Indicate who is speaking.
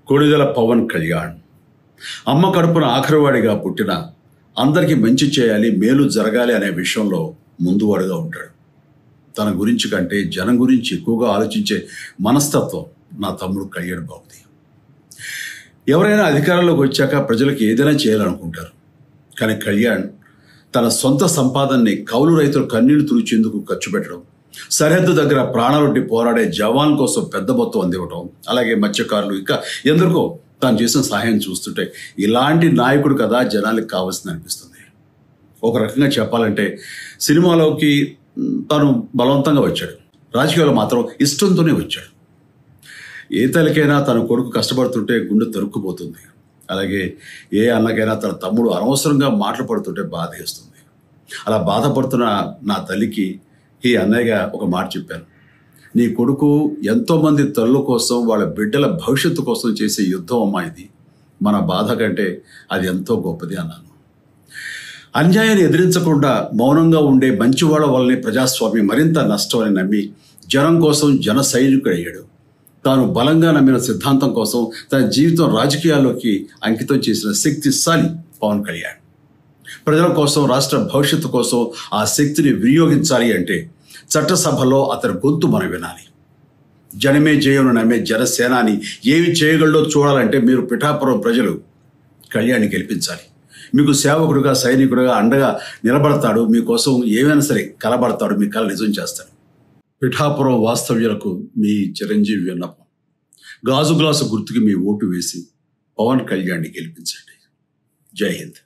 Speaker 1: కొణిదెల పవన్ కళ్యాణ్ అమ్మ కడుపున ఆఖరివాడిగా పుట్టిన అందరికీ మంచి చేయాలి, మేలు జరగాలి అనే విషయంలో ముందువాడుగా ఉంటాడు. తన గురించి కంటే జనం గురించి ఎక్కువగా ఆలోచించే మనస్తత్వం నా తమ్ముడు కళ్యాణ్ బాబుది. ఎవరైనా అధికారంలోకి వచ్చాక ప్రజలకు ఏదైనా చేయాలనుకుంటారు. కానీ కళ్యాణ్ తన సొంత సంపాదనని కౌలు రైతులు కన్నీళ్లు తుడిచేందుకు ఖర్చు పెట్టడం, సరిహద్దు దగ్గర ప్రాణాలొడ్డి పోరాడే జవాన్ కోసం పెద్ద మొత్తం అందివ్వటం, అలాగే మత్స్యకారులు ఇంకా ఎందరికో తాను చేసిన సహాయం చూస్తుంటే ఇలాంటి నాయకుడు కదా జనాలకు కావాల్సింది అనిపిస్తుంది. ఒక రకంగా చెప్పాలంటే సినిమాలోకి తను బలవంతంగా వచ్చాడు, రాజకీయాల్లో మాత్రం ఇష్టంతోనే వచ్చాడు. ఏ తల్లికైనా తన కొడుకు కష్టపడుతుంటే గుండె తరుక్కుపోతుంది. అలాగే ఏ అన్నకైనా తన తమ్ముడు అనవసరంగా మాటలు పడుతుంటే బాధ వేస్తుంది. అలా బాధపడుతున్న నా తల్లికి ఈ అన్నయ్యగా ఒక మాట చెప్పాను. నీ కొడుకు ఎంతోమంది తల్లుల కోసం, వాళ్ళ బిడ్డల భవిష్యత్తు కోసం చేసే యుద్ధం అమ్మా ఇది. మన బాధ కంటే అది ఎంతో గొప్పది అన్నాను. అన్యాయాన్ని ఎదిరించకుండా మౌనంగా ఉండే మంచివాళ్ళ వల్లనే ప్రజాస్వామ్యం మరింత నష్టం అని నమ్మి జనం కోసం జన సైనికుడు అయ్యాడు. తాను బలంగా నమ్మిన సిద్ధాంతం కోసం తన జీవితం రాజకీయాల్లోకి అంకితం చేసిన శక్తిశాలి పవన్ కళ్యాణ్. ప్రజల కోసం, రాష్ట్ర భవిష్యత్తు కోసం ఆ శక్తిని వినియోగించాలి అంటే చట్టసభలో అతని గొంతు మనం వినాలి. జనమే జయను నమ్మే జనసేనాని ఏమి చేయగలడో చూడాలంటే మీరు పిఠాపురం ప్రజలు కళ్యాణ్ని గెలిపించాలి. మీకు సేవకుడుగా, సైనికుడుగా అండగా నిలబడతాడు. మీకోసం ఏమైనా సరే కలబడతాడు, మీ కళ నిజం చేస్తాడు. పిఠాపురం వాస్తవ్యులకు మీ చిరంజీవి విన్నపం, గాజు గ్లాసు గుర్తుకి మీ ఓటు వేసి పవన్ కళ్యాణ్ని గెలిపించండి. జై హింద్.